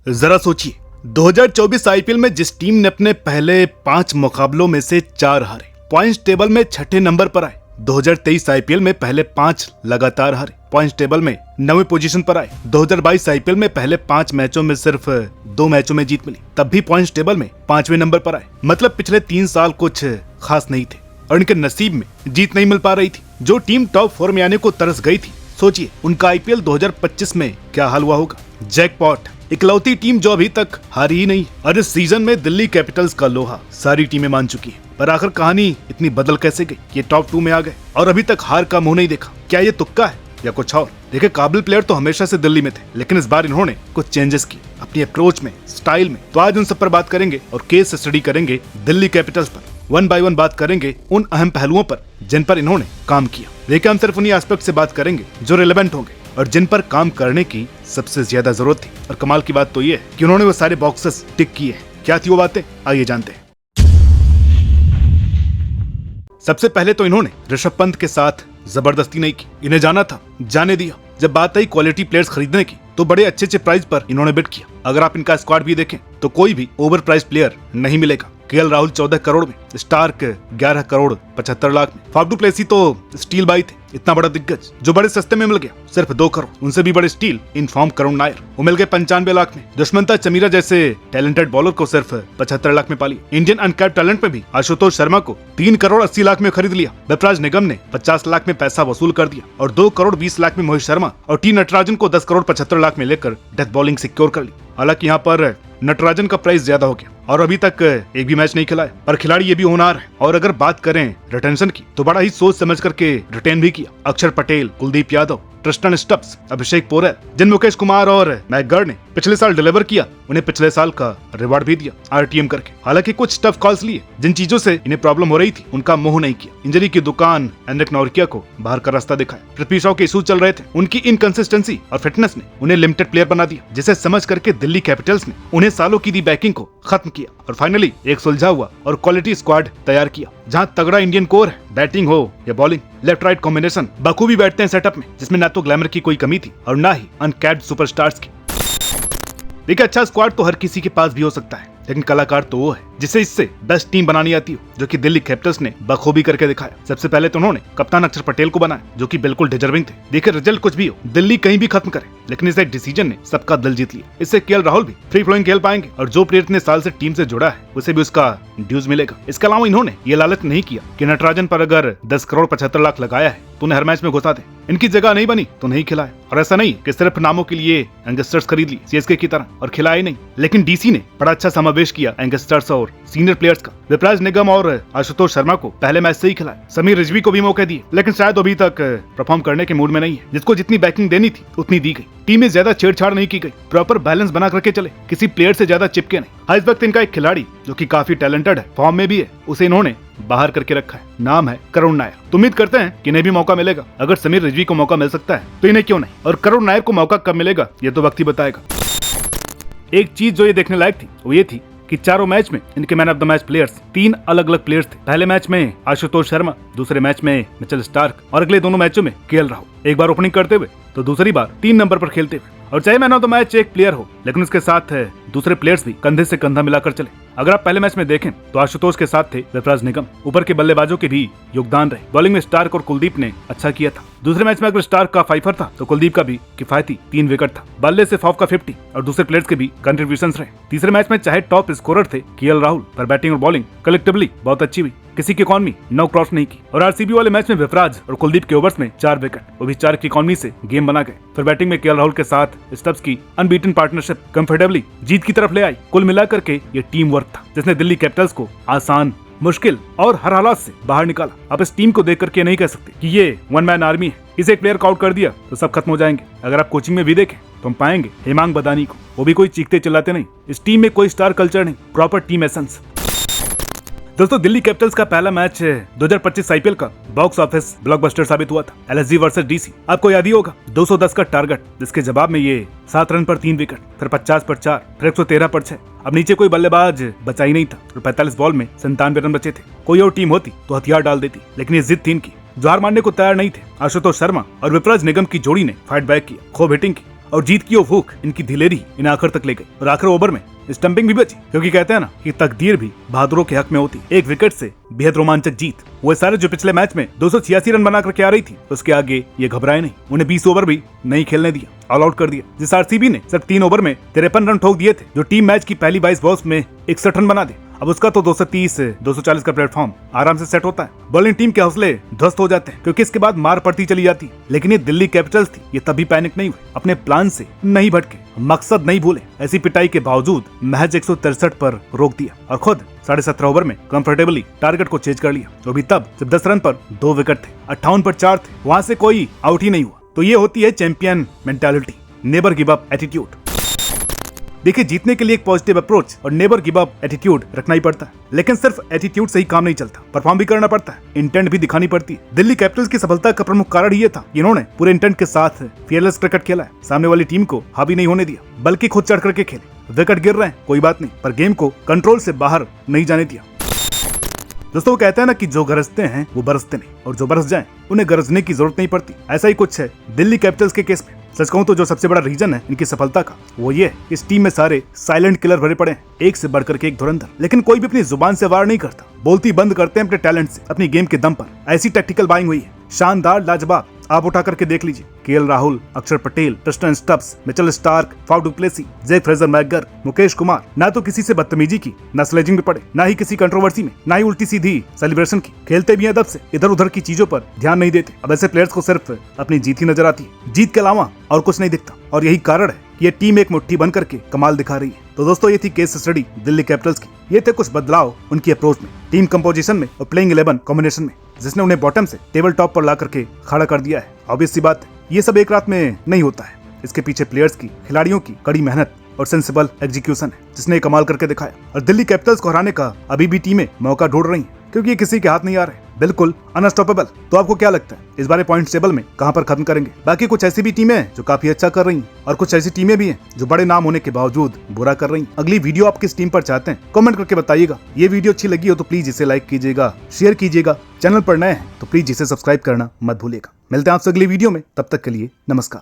जरा सोचिए, 2024 आईपीएल में जिस टीम ने अपने पहले 5 मुकाबलों में से 4 हारे, पॉइंट्स टेबल में छठे नंबर पर आए। 2023 आईपीएल में पहले 5 लगातार हारे, पॉइंट्स टेबल में 9वीं पोजीशन पर आए। 2022 आईपीएल में पहले 5 मैचों में सिर्फ 2 मैचों में जीत मिली, तब भी पॉइंट्स टेबल में 5वें नंबर पर आए। मतलब पिछले 3 साल कुछ खास नहीं थे और इनके नसीब में जीत नहीं मिल पा रही थी। जो टीम टॉप 4 में आने को तरस गई थी, सोचिए उनका आईपीएल 2025 में क्या हाल हुआ होगा। जैकपॉट, इकलौती टीम जो अभी तक हारी ही नहीं। और इस सीजन में दिल्ली कैपिटल्स का लोहा सारी टीमें मान चुकी है, पर आखिर कहानी इतनी बदल कैसे गई? ये टॉप 2 में आ गए और अभी तक हार का मुंह नहीं देखा। क्या ये तुक्का है या कुछ और? देखिए, काबिल प्लेयर तो हमेशा से दिल्ली में थे, लेकिन इस बार इन्होंने कुछ चेंजेस किए अपनी अप्रोच में, स्टाइल में। तो आज उन सब पर बात करेंगे और केस स्टडी करेंगे दिल्ली कैपिटल्स पर। 1 बाय 1 बात करेंगे उन अहम पहलुओं पर जिन पर इन्होंने काम किया। देखिए, हम सिर्फ उन्हीं एस्पेक्ट से बात करेंगे जो रिलेवेंट होंगे और जिन पर काम करने की सबसे ज्यादा जरूरत थी। और कमाल की बात तो ये है कि उन्होंने वो सारे बॉक्सेस टिक किए हैं। क्या थी वो बातें, आइए जानते हैं। सबसे पहले तो इन्होंने ऋषभ पंत के साथ जबरदस्ती नहीं की। इन्हें जाना था, जाने दिया। जब बात आई क्वालिटी प्लेयर्स खरीदने की, तो बड़े अच्छे प्राइस पर इन्होंने बिड किया। अगर आप इनका स्क्वाड भी देखें तो कोई भी ओवर प्राइस प्लेयर नहीं मिलेगा। केएल राहुल 14 करोड़ में, स्टार्क 11 करोड़ 75 लाख में, फाफ डू प्लेसी तो स्टील बाई थे, इतना बड़ा दिग्गज जो बड़े सस्ते में मिल गया, सिर्फ 2 करोड़। उनसे भी बड़े steel in form Karun Nair, वो मिल गए 95 लाख में। दुष्मंता चमीरा जैसे टैलेंटेड बॉलर को सिर्फ 75 लाख में पाली। इंडियन अनकैप्ड टैलेंट में भी आशुतोष शर्मा को 3 करोड़ 80 लाख में खरीद लिया। विपराज निगम ने 50 लाख में पैसा वसूल कर दिया और 2 करोड़ 20 लाख में मोहित शर्मा और टी नटराजन को 10 करोड़ 75 लाख में लेकर डेथ बॉलिंग सिक्योर कर ली। हालांकि यहाँ पर नटराजन का प्राइस ज्यादा हो गया और अभी तक एक भी मैच नहीं खेला है, पर खिलाड़ी ये भी होनहार है। और अगर बात करें रिटेंशन की, तो बड़ा ही सोच समझ करके रिटेन भी किया। अक्षर पटेल, कुलदीप यादव, ट्रिस्टन स्टब्स, अभिषेक पोरेल, जिन मुकेश कुमार और मैकगर ने पिछले साल डिलीवर किया, उन्हें पिछले साल का रिवार्ड भी दिया आरटीएम करके। हालांकि कुछ टफ कॉल्स लिए, जिन चीजों से इन्हें प्रॉब्लम हो रही थी उनका मोह नहीं किया। इंजरी की दुकान एंड्रिक नॉर्किया को बाहर का रास्ता दिखाया। पृथ्वी शॉ के इशू चल रहे थे, उनकी इनकंसिस्टेंसी और फिटनेस ने उन्हें लिमिटेड प्लेयर बना दिया, जिसे समझ करके दिल्ली कैपिटल्स ने उन्हें सालों की दी बैकिंग को खत्म किया और फाइनली एक सुलझा हुआ और क्वालिटी स्क्वाड तैयार किया, जहां तगड़ा इंडियन कोर है, बैटिंग हो या बॉलिंग, लेफ्ट राइट कॉम्बिनेशन बखूबी बैठते हैं सेटअप में, जिसमें ना तो ग्लैमर की कोई कमी थी और ना ही अनकैप्ड सुपरस्टार्स की। देखिए, अच्छा स्क्वाड तो हर किसी के पास भी हो सकता है, लेकिन कलाकार तो वो है जिसे इससे बेस्ट टीम बनानी आती हो, जो कि दिल्ली कैपिटल्स ने बखूबी करके दिखाया। सबसे पहले तो उन्होंने कप्तान अक्षर पटेल को बनाया, जो कि बिल्कुल डिजर्विंग थे। देखिए, रिजल्ट कुछ भी हो, दिल्ली कहीं भी खत्म करे, लेकिन इस एक डिसीजन ने सबका दिल जीत लिया। इससे केएल राहुल भी फ्री फ्लोइंग खेल पाएंगे और जो प्लेयर इतने साल से टीम से जुड़ा है उसे भी उसका ड्यूज मिलेगा। इसके अलावा इन्होंने ये लालच नहीं किया कि नटराजन पर अगर 10 करोड़ 75 लाख लगाया है तो उन्हें हर मैच में घुसा दे। इनकी जगह नहीं बनी तो नहीं खिलाया। और ऐसा नहीं कि सिर्फ नामों के लिए यंगस्टर्स खरीद ली सीएसके की तरह और खिलाए नहीं, लेकिन डीसी ने बड़ा अच्छा समावेश किया यंगस्टर्स और सीनियर प्लेयर्स का। विपराज निगम और आशुतोष शर्मा को पहले मैच से ही खिलाया। समीर रिजवी को भी मौके दिए, लेकिन शायद अभी तक परफॉर्म करने के मूड में नहीं है। जिसको जितनी बैकिंग देनी थी उतनी दी गई। टीम में ज्यादा छेड़छाड़ नहीं की गई, प्रॉपर बैलेंस बना करके चले, किसी प्लेयर से ज्यादा चिपके नहीं। हाँ, इस वक्त इनका एक खिलाड़ी जो कि काफी टैलेंटेड है, फॉर्म में भी है, उसे इन्होंने बाहर करके रखा है। नाम है करुण नायर। तो उम्मीद करते हैं कि इन्हें भी मौका मिलेगा। अगर समीर रिजवी को मौका मिल सकता है तो इन्हें क्यों नहीं? और करुण नायर को मौका कब मिलेगा ये तो वक्त ही बताएगा। एक चीज जो ये देखने लायक थी वो ये थी कि चारों मैच में इनके man of the match players 3 अलग अलग प्लेयर्स थे। पहले मैच में आशुतोष शर्मा, दूसरे मैच में मिचेल स्टार्क और अगले दोनों मैचों में केएल राहुल। एक बार ओपनिंग करते हुए तो दूसरी बार 3 नंबर पर खेलते हुए। और चाहे मैन ऑफ द मैच एक प्लेयर हो, लेकिन उसके साथ दूसरे प्लेयर्स भी कंधे से कंधा मिलाकर चले। अगर आप पहले मैच में देखें तो आशुतोष के साथ थे विपराज निगम। ऊपर के बल्लेबाजों के भी योगदान रहे। बॉलिंग में स्टार्क और कुलदीप ने अच्छा किया था। दूसरे मैच में अगर स्टार्क का 5 था तो कुलदीप का भी किफायती 3 विकेट था। बल्ले से फॉफ का 50 और दूसरे प्लेयर्स के भी कंट्रीब्यूशंस रहे। तीसरे मैच में चाहे टॉप स्कोरर थे केएल राहुल, पर बैटिंग और बॉलिंग कलेक्टिवली बहुत अच्छी हुई। किसी की इकॉनमी 9 क्रॉस नहीं की। और आरसीबी वाले मैच में विपराज और कुलदीप के ओवर्स में 4 विकेट, वो भी 4 की इकॉनमी से गेम बना गए। फिर बैटिंग में केएल राहुल के साथ स्टब्स की अनबीटन पार्टनरशिप कंफर्टेबली जीत की तरफ ले आई। कुल मिलाकर के ये टीम वर्क था जिसने दिल्ली कैपिटल्स को आसान, मुश्किल और हर हालात से बाहर निकाला। आप इस टीम को देख करके नहीं कह सकते कि ये 1 मैन आर्मी है। इसे एक प्लेयर को आउट कर दिया तो सब खत्म हो जाएंगे। अगर आप कोचिंग में भी देखें तो हम पाएंगे हेमांग बदानी को, वो भी कोई चीखते चिल्लाते नहीं। इस टीम में कोई स्टार कल्चर नहीं, प्रॉपर टीम एसेंस। दोस्तों, दिल्ली कैपिटल्स का पहला मैच 2025 आईपीएल का बॉक्स ऑफिस ब्लॉकबस्टर साबित हुआ था। LSG versus DC. आपको याद ही होगा 210 का टारगेट, जिसके जवाब में ये 7 रन पर 3 विकेट, फिर 50 पर 4, फिर 113 पर 6। अब नीचे कोई बल्लेबाज बचा ही नहीं था और 45 बॉल में 97 रन बचे थे। कोई और टीम होती तो हथियार डाल देती, लेकिन ये जिद थी इनकी। जो हार मानने को तैयार नहीं थे। आशुतोष शर्मा और विपराज निगम की जोड़ी ने फाइट बैक किया, खूब हिटिंग की और जीत की वो भूख, इनकी दिलेरी इन्हें आखिर तक ले गई और आखिर ओवर में स्टंपिंग भी बची, क्योंकि कहते हैं ना कि तकदीर भी बहादुरों के हक में होती। एक विकेट से बेहद रोमांचक जीत। वो सारे जो पिछले मैच में 286 रन बना करके आ रही थी, उसके आगे ये घबराए नहीं। उन्हें 20 ओवर भी नहीं खेलने दिया, ऑल आउट कर दिया। जिस आरसीबी ने सिर्फ 3 ओवर में 53 रन ठोक दिए थे, जो टीम मैच की पहली 22 बॉल्स में 61 रन बना दिए। अब उसका तो 230 से 240 का प्लेटफॉर्म आराम से सेट होता है। बॉलिंग टीम के हौसले ध्वस्त हो जाते हैं, क्योंकि इसके बाद मार पड़ती चली जाती। लेकिन ये दिल्ली कैपिटल्स थी, ये तभी पैनिक नहीं हुई, अपने प्लान से नहीं भटके, मकसद नहीं भूले। ऐसी पिटाई के बावजूद महज 163 पर रोक दिया और खुद 17.5 ओवर में कंफर्टेबली टारगेट को चेज कर लिया। जो भी तब सिर्फ 10 रन पर 2 विकेट थे, 58 पर 4 थे, वहां से कोई आउट ही नहीं हुआ। तो ये होती है champion mentality, never give up attitude. देखिए, जीतने के लिए एक पॉजिटिव अप्रोच और नेवर गिव अप एटीट्यूड रखना ही पड़ता है। लेकिन सिर्फ एटीट्यूड से ही काम नहीं चलता, परफॉर्म भी करना पड़ता है, इंटेंट भी दिखानी पड़ती है। दिल्ली कैपिटल्स की सफलता का प्रमुख कारण ये था, इन्होंने पूरे इंटेंट के साथ फियरलेस क्रिकेट खेला है। सामने वाली टीम को हावी नहीं होने दिया, बल्कि खुद चढ़ करके खेले। विकेट गिर रहे हैं कोई बात नहीं, पर गेम को कंट्रोल से बाहर नहीं जाने दिया। दोस्तों, वो कहते हैं ना कि जो गरजते हैं वो बरसते नहीं, और जो बरस जाएं उन्हें गरजने की जरूरत नहीं पड़ती। ऐसा ही कुछ है दिल्ली कैपिटल्स के केस में। सच कहूं तो जो सबसे बड़ा रीजन है इनकी सफलता का, वो ये इस टीम में सारे साइलेंट किलर भरे पड़े हैं, एक से बढ़कर के एक धुरंधर। लेकिन कोई भी अपनी जुबान से वार नहीं करता, बोलती बंद करते हैं अपने टैलेंट से, अपनी गेम के दम पर। ऐसी टैक्टिकल बाइंग हुई है, शानदार, लाजवाब। आप उठा करके देख लीजिए, KL Rahul, Axar Patel, Tristan Stubbs, Mitchell Starc, Faf du Plessis, Jake Fraser McGurk, Mukesh Kumar, ना तो किसी से बदतमीजी की, ना स्लेजिंग में पड़े, ना ही किसी कंट्रोवर्सी में, ना ही उल्टी सीधी सेलिब्रेशन की। खेलते भी अदब से, इधर उधर की चीजों पर ध्यान नहीं देते। अब ऐसे प्लेयर्स को सिर्फ अपनी जीत ही नजर आती है, जीत के अलावा और कुछ नहीं दिखता। और यही कारण है कि ये टीम एक मुट्ठी बन करके कमाल दिखा रही है। तो दोस्तों, ये थी केस स्टडी दिल्ली कैपिटल्स की। ये थे कुछ बदलाव उनकी अप्रोच में, टीम कंपोजिशन में और प्लेइंग 11 कॉम्बिनेशन में, जिसने उन्हें बॉटम से टेबल टॉप पर ला करके खड़ा कर दिया है। ऑब्वियस सी बात है, ये सब एक रात में नहीं होता है। इसके पीछे प्लेयर्स की, खिलाड़ियों की कड़ी मेहनत और सेंसिबल एग्जीक्यूशन है, जिसने कमाल करके दिखाया। और दिल्ली कैपिटल्स को हराने का अभी भी टीमें मौका ढूंढ रही हैं, क्योंकि ये किसी के हाथ नहीं आ रहे, बिल्कुल अनस्टॉपेबल। तो आपको क्या लगता है इस बारे पॉइंट टेबल में कहां पर खत्म करेंगे? बाकी कुछ ऐसी भी टीमें हैं जो काफी अच्छा कर रही हैं, और कुछ ऐसी टीमें भी हैं जो बड़े नाम होने के बावजूद बुरा कर रही हैं। अगली वीडियो आप किस टीम पर चाहते हैं, कमेंट करके बताइएगा। ये वीडियो अच्छी लगी हो तो प्लीज इसे लाइक कीजिएगा, शेयर कीजिएगा। चैनल पर नए हैं तो प्लीज इसे सब्सक्राइब करना मत भूलिएगा। मिलते हैं आपसे अगली वीडियो में, तब तक के लिए नमस्कार।